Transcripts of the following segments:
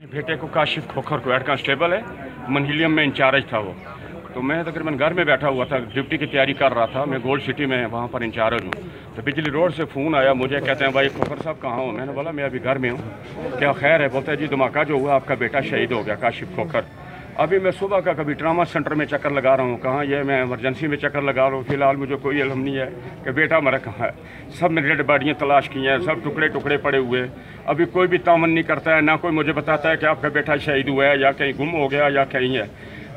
बेटे को काशिफ खोखर को हेड कांस्टेबल है, मनहिलियम में इंचार्ज था वो। तो मैं तकरीबन घर में बैठा हुआ था, ड्यूटी की तैयारी कर रहा था। मैं गोल्ड सिटी में वहाँ पर इंचार्ज हूँ। तो बिजली रोड से फ़ोन आया मुझे, कहते हैं भाई खोखर साहब कहाँ हो? मैंने बोला मैं अभी घर में हूँ। क्या खैर है? बोलते हैं जी धमाका जो हुआ आपका बेटा शहीद हो गया काशिफ खोखर। अभी मैं सुबह का कभी ट्रामा सेंटर में चक्कर लगा रहा हूँ, कहाँ ये मैं इमरजेंसी में चक्कर लगा रहा हूँ। फिलहाल मुझे कोई इल्म नहीं है कि बेटा हमारा कहाँ है। सब ने डेड बॉडियाँ तलाश की हैं, सब टुकड़े टुकड़े पड़े हुए। अभी कोई भी तामन नहीं करता है, ना कोई मुझे बताता है कि आपका बेटा शहीद हुआ है या कहीं गुम हो गया या कहीं है।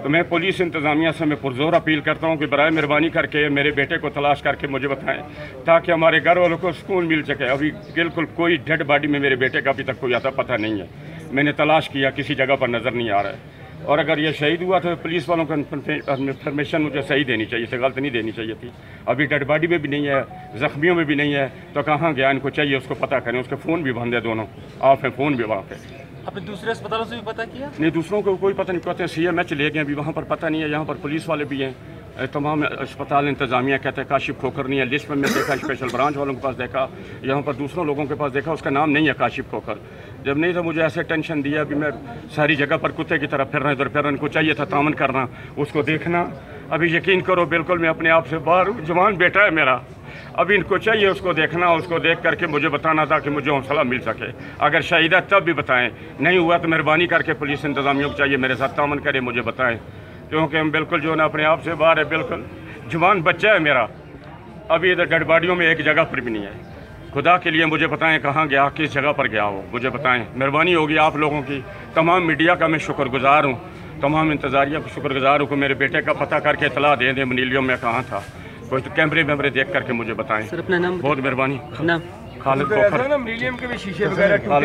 तो मैं पुलिस इंतज़ामिया से मैं पुरजोर अपील करता हूँ कि बराए मेहरबानी करके मेरे बेटे को तलाश करके मुझे बताएं, ताकि हमारे घर वालों को सुकून मिल सके। अभी बिल्कुल कोई डेड बॉडी में मेरे बेटे का अभी तक कोई आता पता नहीं है। मैंने तलाश किया, किसी जगह पर नज़र नहीं आ रहा है। और अगर ये शहीद हुआ तो पुलिस वालों को इन्फॉर्मेशन मुझे सही देनी चाहिए थी, गलत नहीं देनी चाहिए थी। अभी डेड बॉडी में भी नहीं है, ज़ख्मियों में भी नहीं है, तो कहाँ गया? इनको चाहिए उसको पता करें। उसके फ़ोन भी बंद है, दोनों ऑफ हैं, फ़ोन भी वहाँ पे। आपने दूसरे अस्पतालों से भी पता किया? नहीं, दूसरों को कोई पता नहीं। कहते हैं CMH ले गए, अभी वहाँ पर पता नहीं है। यहाँ पर पुलिस वाले भी हैं, तमाम अस्पताल इंतज़ामिया कहते हैं काशिफ खोखर नहीं है। लिस्ट में मैं देखा, स्पेशल ब्रांच वालों के पास देखा, यहाँ पर दूसरों लोगों के पास देखा, उसका नाम नहीं है काशिफ खोखर। जब नहीं था मुझे ऐसे टेंशन दिया। अभी मैं सारी जगह पर कुत्ते की तरह फिर रहा, इधर फिर रहा। इनको चाहिए था तामन करना, उसको देखना। अभी यकीन करो बिल्कुल मैं अपने आप से बाहर हूँ। जवान बेटा है मेरा, अभी इनको चाहिए उसको देखना, उसको देख करके मुझे बताना था कि मुझे हौसला मिल सके। अगर शहीद है तब भी बताएं, नहीं हुआ तो मेहरबानी करके पुलिस इंतज़ामियों को चाहिए मेरे साथ तामन करे, मुझे बताएं। क्योंकि हम बिल्कुल जो है ना अपने आप से बाहर है। बिल्कुल जवान बच्चा है मेरा, अभी इधर डेड बॉडियों में एक जगह पर भी नहीं है। खुदा के लिए मुझे बताएं कहाँ गया, किस जगह पर गया हो, मुझे बताएं। मेहरबानी होगी आप लोगों की। तमाम मीडिया का मैं शुक्रगुजार हूँ, तमाम इंतज़ारिया का शुक्रगुजार हूँ कि मेरे बेटे का पता करके इतला दे दें मनहिलियम में कहाँ था। कोई तो कैमरे देख करके मुझे बताएं। सर अपना नाम बहुत मेहरबानी। नाम खालिद खोखर। मनहिलियम के भी शीशे वगैरह